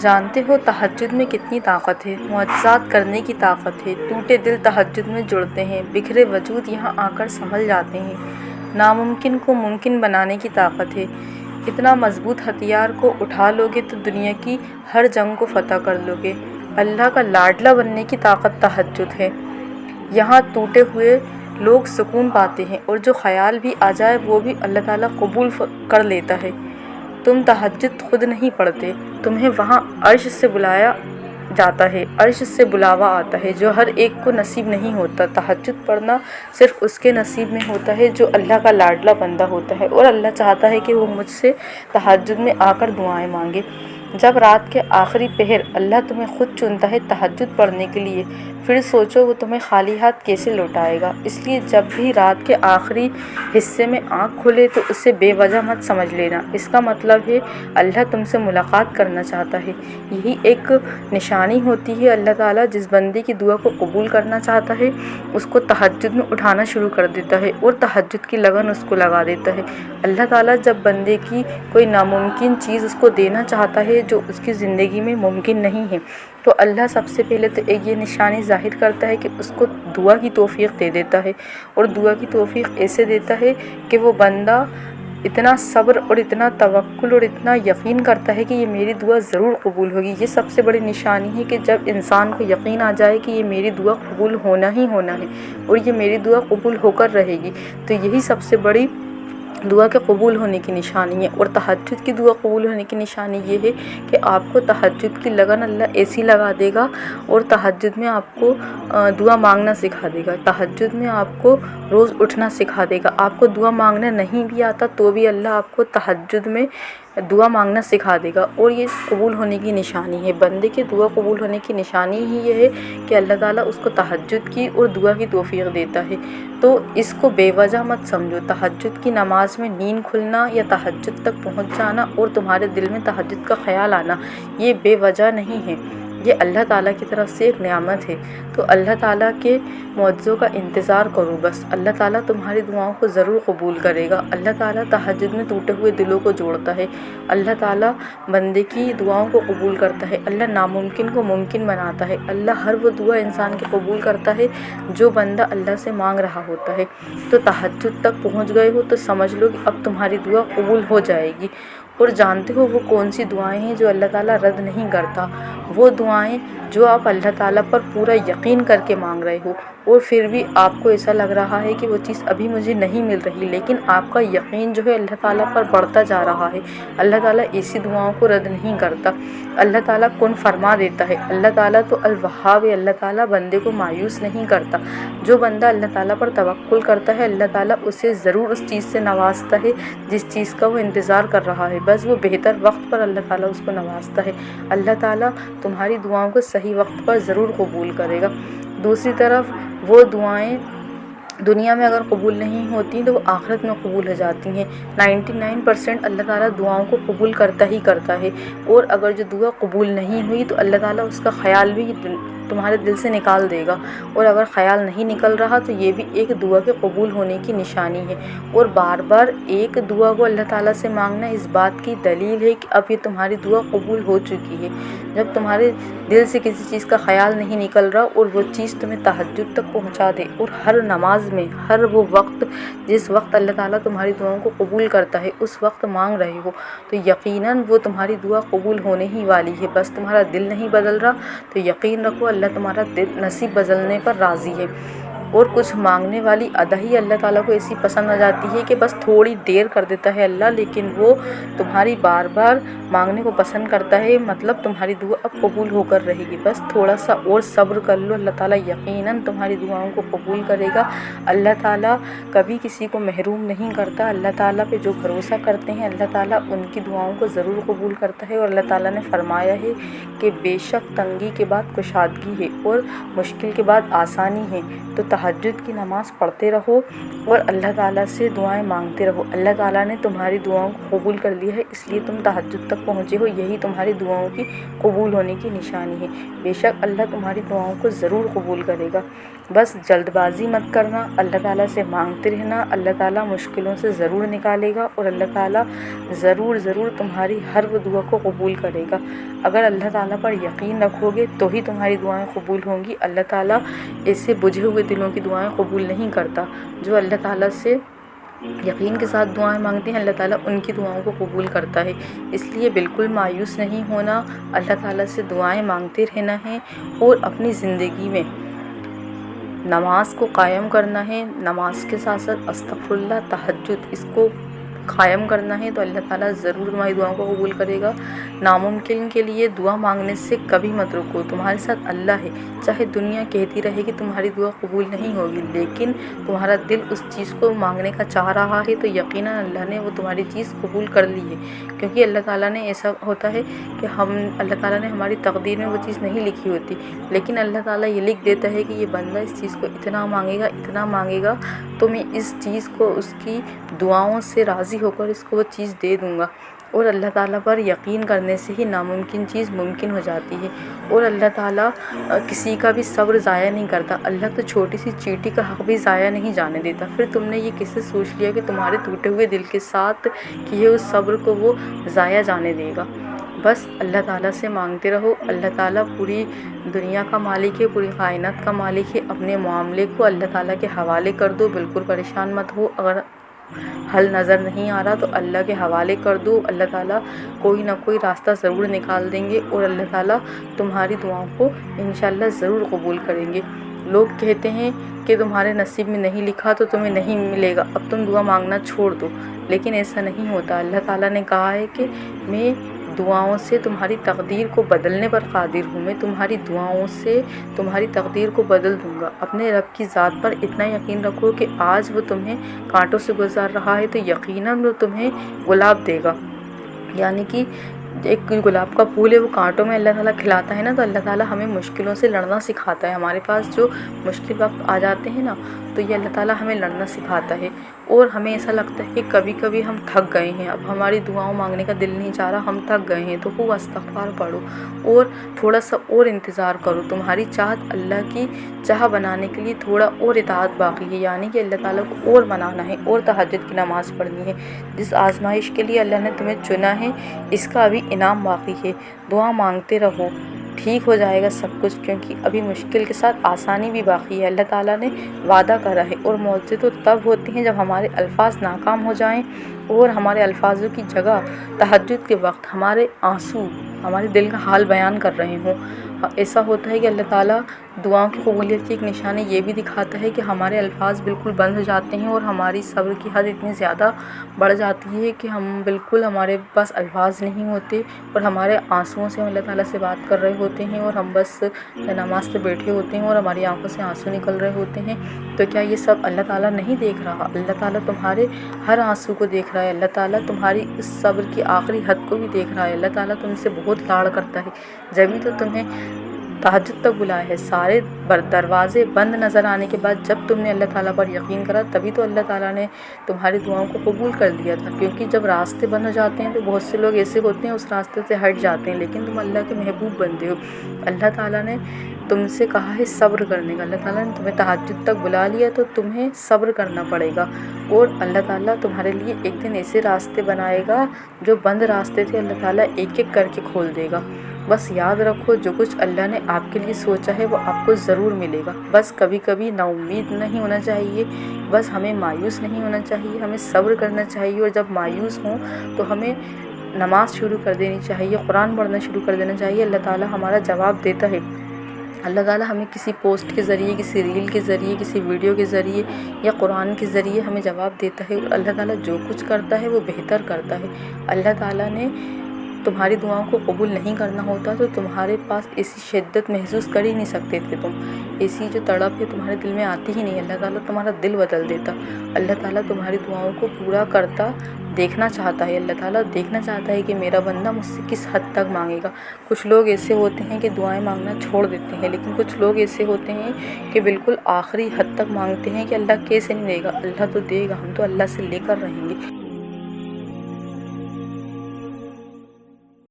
جانتے ہو تہجد میں کتنی طاقت ہے، معجزات کرنے کی طاقت ہے۔ ٹوٹے دل تہجد میں جڑتے ہیں، بکھرے وجود یہاں آ کر سنبھل جاتے ہیں۔ ناممکن کو ممکن بنانے کی طاقت ہے۔ اتنا مضبوط ہتھیار کو اٹھا لو گے تو دنیا کی ہر جنگ کو فتح کر لو گے۔ اللہ کا لاڈلا بننے کی طاقت تہجد ہے۔ یہاں ٹوٹے ہوئے لوگ سکون پاتے ہیں، اور جو خیال بھی آ جائے وہ بھی اللہ تعالیٰ قبول کر لیتا ہے۔ تم تہجد خود نہیں پڑھتے، تمہیں وہاں عرش سے بلایا جاتا ہے، عرش سے بلاوا آتا ہے، جو ہر ایک کو نصیب نہیں ہوتا۔ تہجد پڑھنا صرف اس کے نصیب میں ہوتا ہے جو اللہ کا لاڈلا بندہ ہوتا ہے، اور اللہ چاہتا ہے کہ وہ مجھ سے تہجد میں آ کر دعائیں مانگے۔ جب رات کے آخری پہر اللہ تمہیں خود چنتا ہے تہجد پڑھنے کے لیے، پھر سوچو وہ تمہیں خالی ہاتھ کیسے لوٹائے گا۔ اس لیے جب بھی رات کے آخری حصے میں آنکھ کھلے تو اسے بے وجہ مت سمجھ لینا۔ اس کا مطلب ہے اللہ تم سے ملاقات کرنا چاہتا ہے۔ یہی ایک نشانی ہوتی ہے۔ اللہ تعالیٰ جس بندے کی دعا کو قبول کرنا چاہتا ہے اس کو تہجد میں اٹھانا شروع کر دیتا ہے، اور تہجد کی لگن اس کو لگا دیتا ہے۔ اللہ تعالیٰ جب بندے کی کوئی ناممکن چیز اس کو دینا چاہتا ہے جو اس کی زندگی میں ممکن نہیں ہے، تو اللہ سب سے پہلے تو ایک یہ نشانی ظاہر کرتا ہے کہ اس کو دعا کی توفیق دے دیتا ہے، اور دعا کی توفیق ایسے دیتا ہے کہ وہ بندہ اتنا صبر اور اتنا توکل اور اتنا یقین کرتا ہے کہ یہ میری دعا ضرور قبول ہوگی۔ یہ سب سے بڑی نشانی ہے کہ جب انسان کو یقین آ جائے کہ یہ میری دعا قبول ہونا ہی ہونا ہے، اور یہ میری دعا قبول ہو کر رہے گی، تو یہی سب سے بڑی دعا کے قبول ہونے کی نشانی ہے۔ اور تہجد کی دعا قبول ہونے کی نشانی یہ ہے کہ آپ کو تہجد کی لگن اللہ ایسی لگا دے گا، اور تہجد میں آپ کو دعا مانگنا سکھا دے گا، تہجد میں آپ کو روز اٹھنا سکھا دے گا۔ آپ کو دعا مانگنا نہیں بھی آتا تو بھی اللہ آپ کو تہجد میں دعا مانگنا سکھا دے گا، اور یہ قبول ہونے کی نشانی ہے۔ بندے کی دعا قبول ہونے کی نشانی ہی یہ ہے کہ اللہ تعالیٰ اس کو تہجد کی اور دعا کی توفیق دیتا ہے۔ تو اس کو بے وجہ مت سمجھو۔ تہجد کی نماز میں نیند کھلنا یا تہجد تک پہنچ جانا اور تمہارے دل میں تہجد کا خیال آنا، یہ بے وجہ نہیں ہے، یہ اللہ تعالیٰ کی طرف سے ایک نعمت ہے۔ تو اللہ تعالیٰ کے معجزوں کا انتظار کرو بس، اللہ تعالیٰ تمہاری دعاؤں کو ضرور قبول کرے گا۔ اللہ تعالیٰ تہجد میں ٹوٹے ہوئے دلوں کو جوڑتا ہے، اللہ تعالیٰ بندے کی دعاؤں کو قبول کرتا ہے، اللہ ناممکن کو ممکن بناتا ہے، اللہ ہر وہ دعا انسان کی قبول کرتا ہے جو بندہ اللہ سے مانگ رہا ہوتا ہے۔ تو تہجد تک پہنچ گئے ہو تو سمجھ لو کہ اب تمہاری دعا قبول ہو جائے گی۔ اور جانتے ہو وہ کون سی دعائیں ہیں جو اللہ تعالیٰ رد نہیں کرتا؟ وہ دعائیں جو آپ اللہ تعالیٰ پر پورا یقین کر کے مانگ رہے ہو، اور پھر بھی آپ کو ایسا لگ رہا ہے کہ وہ چیز ابھی مجھے نہیں مل رہی، لیکن آپ کا یقین جو ہے اللہ تعالیٰ پر بڑھتا جا رہا ہے۔ اللہ تعالیٰ ایسی دعاؤں کو رد نہیں کرتا، اللہ تعالیٰ کن فرما دیتا ہے۔ اللہ تعالیٰ تو الوہاب ہے، اللہ تعالیٰ بندے کو مایوس نہیں کرتا۔ جو بندہ اللہ تعالیٰ پر توکل کرتا ہے اللہ تعالیٰ اسے ضرور اس چیز سے نوازتا ہے جس چیز کا وہ انتظار کر رہا ہے، بس وہ بہتر وقت پر اللہ تعالیٰ اس کو نوازتا ہے۔ اللہ تعالیٰ تمہاری دعاؤں کو صحیح وقت پر ضرور قبول کرے گا۔ دوسری طرف وہ دعائیں دنیا میں اگر قبول نہیں ہوتی تو وہ آخرت میں قبول ہو جاتی ہیں۔ 99% اللہ تعالیٰ دعاؤں کو قبول کرتا ہی کرتا ہے، اور اگر جو دعا قبول نہیں ہوئی تو اللہ تعالیٰ اس کا خیال بھی تمہارے دل سے نکال دے گا، اور اگر خیال نہیں نکل رہا تو یہ بھی ایک دعا کے قبول ہونے کی نشانی ہے۔ اور بار بار ایک دعا کو اللہ تعالیٰ سے مانگنا اس بات کی دلیل ہے کہ اب یہ تمہاری دعا قبول ہو چکی ہے۔ جب تمہارے دل سے کسی چیز کا خیال نہیں نکل رہا اور وہ چیز تمہیں تہجد تک پہنچا دے، اور ہر نماز میں ہر وہ وقت جس وقت اللہ تعالیٰ تمہاری دعاؤں کو قبول کرتا ہے اس وقت مانگ رہے ہو، تو یقیناً وہ تمہاری دعا قبول ہونے ہی والی ہے۔ بس تمہارا دل نہیں بدل رہا تو یقین رکھو اللہ تمہارا دل نصیب بدلنے پر راضی ہے۔ اور کچھ مانگنے والی ادا ہی اللہ تعالیٰ کو ایسی پسند آ جاتی ہے کہ بس تھوڑی دیر کر دیتا ہے اللہ، لیکن وہ تمہاری بار بار مانگنے کو پسند کرتا ہے، مطلب تمہاری دعا اب قبول ہو کر رہے گی، بس تھوڑا سا اور صبر کر لو، اللہ تعالیٰ یقیناً تمہاری دعاؤں کو قبول کرے گا۔ اللہ تعالیٰ کبھی کسی کو محروم نہیں کرتا، اللہ تعالیٰ پہ جو بھروسہ کرتے ہیں اللہ تعالیٰ ان کی دعاؤں کو ضرور قبول کرتا ہے۔ اور اللہ تعالیٰ نے فرمایا ہے کہ بے شک تنگی کے بعد کشادگی ہے اور مشکل کے بعد آسانی ہے۔ تو तहज्जुद की नमाज़ पढ़ते रहो और अल्लाह ताला से दुआएं मांगते रहो। अल्लाह ताला ने तुम्हारी दुआओं को कबूल कर लिया है, इसलिए तुम तहज्जुद तक पहुँचे हो। यही तुम्हारी दुआओं की कबूल होने की निशानी है। बेशक अल्लाह तुम्हारी दुआओं को ज़रूर कबूल करेगा। बस जल्दबाजी मत करना, अल्लाह ताला से मांगते रहना। अल्लाह ताला मुश्किलों से ज़रूर निकालेगा और अल्लाह ताला ज़रूर तुम्हारी हर वो दुआ को कबूल करेगा। अगर अल्लाह ताला पर यकीन रखोगे तो ही तुम्हारी दुआएं कबूल होंगी। अल्लाह ताला ऐसे बुझे हुए दिलों की दुआएं कबूल नहीं करता। जो अल्लाह ताला से यकीन के साथ दुआएं मांगते हैं, अल्लाह ताला उनकी दुआओं को कबूल करता है। इसलिए बिल्कुल मायूस नहीं होना, अल्लाह ताला से दुआएं मांगते रहना है और अपनी ज़िंदगी में नमाज को कायम करना है। नमाज के साथ साथ अस्तगफिरुल्लाह, तहज्जुद, इसको कायम करना है तो अल्लाह ताला ज़रूर तुम्हारी दुआओं को कबूल करेगा। नामुमकिन के लिए दुआ मांगने से कभी मत रुको। तुम्हारे साथ अल्लाह है। चाहे दुनिया कहती रहे कि तुम्हारी दुआ कबूल नहीं होगी, लेकिन तुम्हारा दिल उस चीज़ को मांगने का चाह रहा है तो यकीनन अल्लाह ने वो तुम्हारी चीज़ कबूल कर ली है। क्योंकि अल्लाह ताला ने ऐसा होता है कि अल्लाह ताला ने हमारी तकदीर में वो चीज़ नहीं लिखी होती, लेकिन अल्लाह ताला ये लिख देता है कि ये बंदा इस चीज़ को इतना मांगेगा तो मैं इस चीज़ को उसकी दुआओं से राज़ी होकर इसको वो चीज़ दे दूँगा। और अल्लाह ताला पर यकीन करने से ही नामुमकिन चीज़ मुमकिन हो जाती है। और अल्लाह ताला किसी का भी सब्र ज़ाया नहीं करता। अल्लाह तो छोटी सी चींटी का हक़ भी ज़ाया नहीं जाने देता। फिर तुमने ये किससे सोच लिया कि तुम्हारे टूटे हुए दिल के साथ किए उस सब्र को वो ज़ाया जाने देगा। बस अल्लाह ताला से मांगते रहो। अल्लाह ताला पूरी दुनिया का मालिक है, पूरी कायनात का मालिक है। अपने मामले को अल्लाह ताला के हवाले कर दो, बिल्कुल परेशान मत हो। अगर हल नज़र नहीं आ रहा तो अल्लाह के हवाले कर दो। अल्लाह ताला कोई ना कोई रास्ता ज़रूर निकाल देंगे और अल्लाह ताला तुम्हारी दुआओं को इंशाअल्लाह ज़रूर कबूल करेंगे। लोग कहते हैं कि तुम्हारे नसीब में नहीं लिखा तो तुम्हें नहीं मिलेगा, अब तुम दुआ मांगना छोड़ दो, लेकिन ऐसा नहीं होता। अल्लाह ताला ने कहा है कि मैं दुआओं से तुम्हारी तकदीर को बदलने पर कादिर हूँ। मैं तुम्हारी दुआओं से तुम्हारी तकदीर को बदल दूँगा। अपने रब की ज़ात पर इतना यकीन रखो कि आज वो तुम्हें कांटों से गुजार रहा है तो यकीनन वो तुम्हें गुलाब देगा। यानी कि एक गुलाब का फूल है, वो कांटों में अल्लाह ताला खिलाता है ना, तो अल्लाह ताला हमें मुश्किलों से लड़ना सिखाता है। हमारे पास जो मुश्किल वक्त आ जाते हैं ना, तो ये अल्लाह ताला हमें लड़ना सिखाता है। और हमें ऐसा लगता है कि कभी कभी हम थक गए हैं, अब हमारी दुआओं मांगने का दिल नहीं चाह रहा, हम थक गए हैं, तो खूब इस्तग़फ़ार पढ़ो और थोड़ा सा और इंतज़ार करो। तुम्हारी चाहत अल्लाह की चाह बनाने के लिए थोड़ा और इताअत बाकी है, यानी कि अल्लाह ताला को और मनाना है और तहज्जुद की नमाज़ पढ़नी है। जिस आज़माइश के लिए अल्लाह ने तुम्हें चुना है, इसका अभी इनाम बाकी है। दुआ मांगते रहो, ठीक हो जाएगा सब कुछ, क्योंकि अभी मुश्किल के साथ आसानी भी बाकी है। अल्लाह ताला ने वादा करा है। और मौज़े तो तब होती हैं जब हमारे अल्फाज नाकाम हो जाएं और हमारे अल्फाजों की जगह तहज्जुद के वक्त हमारे आंसू हमारे दिल का हाल बयान कर रहे हों। ऐसा होता है कि अल्लाह ताला दुआओं की कबूलियत की एक निशानी ये भी दिखाता है कि हमारे अल्फाज बिल्कुल बंद हो जाते हैं और हमारी सब्र की हद इतनी ज़्यादा बढ़ जाती है कि हम बिल्कुल हमारे पास अल्फाज नहीं होते और हमारे आंसुओं से हम अल्लाह ताला से बात कर रहे होते हैं और हम बस नमाज़ पे बैठे होते हैं और हमारी आंखों से आंसू निकल रहे होते हैं। तो क्या ये सब अल्लाह ताला नहीं देख रहा? अल्लाह ताला तुम्हारे हर आंसू को देख रहा है। अल्लाह ताला तुम्हारी इस सब्र की आखिरी हद को भी देख रहा है। अल्लाह ताला तुमसे बहुत लाड़ करता है, जभी तो तुम्हें तहज्जुद तक बुलाया है। सारे दरवाज़े बंद नज़र आने के बाद जब तुमने अल्लाह ताला पर यकीन करा, तभी तो अल्लाह ताला ने तुम्हारी दुआओं को कबूल कर दिया था। क्योंकि जब रास्ते बंद हो जाते हैं तो बहुत से लोग ऐसे होते हैं उस रास्ते से हट जाते हैं, लेकिन तुम अल्लाह के महबूब बनते हो। अल्लाह ताला ने तुमसे कहा है सब्र करने का। अल्लाह ताला ने तुम्हें तहज्जुद तक बुला लिया तो तुम्हें सब्र करना पड़ेगा। और अल्लाह ताला तुम्हारे लिए एक दिन ऐसे रास्ते बनाएगा जो बंद रास्ते थे, अल्लाह ताला एक एक करके खोल देगा। बस याद रखो, जो कुछ अल्लाह ने आपके लिए सोचा है वो आपको ज़रूर मिलेगा। बस कभी कभी नाउम्मीद नहीं होना चाहिए, बस हमें मायूस नहीं होना चाहिए, हमें सब्र करना चाहिए। और जब मायूस हों तो हमें नमाज़ शुरू कर देनी चाहिए, कुरान पढ़ना शुरू कर देना चाहिए। अल्लाह ताला हमारा जवाब देता है। अल्लाह ताला हमें किसी पोस्ट के ज़रिए, किसी रील के ज़रिए, किसी वीडियो के ज़रिए या कुरान के ज़रिए हमें जवाब देता है। और अल्लाह ताला जो कुछ करता है वो बेहतर करता है। अल्लाह ताला ने तुम्हारी दुआओं को कबूल नहीं करना होता तो तुम्हारे पास ऐसी शिद्दत महसूस कर ही नहीं सकते थे तुम। ऐसी जो तड़प है तुम्हारे दिल में आती ही नहीं। अल्लाह ताला तुम्हारा दिल बदल देता। अल्लाह ताला तुम्हारी दुआओं को पूरा करता دیکھنا چاہتا ہے، اللہ تعالیٰ دیکھنا چاہتا ہے کہ میرا بندہ مجھ سے کس حد تک مانگے گا۔ کچھ لوگ ایسے ہوتے ہیں کہ دعائیں مانگنا چھوڑ دیتے ہیں، لیکن کچھ لوگ ایسے ہوتے ہیں کہ بالکل آخری حد تک مانگتے ہیں کہ اللہ کیسے نہیں دے گا، اللہ تو دے گا، ہم تو اللہ سے لے کر رہیں گے۔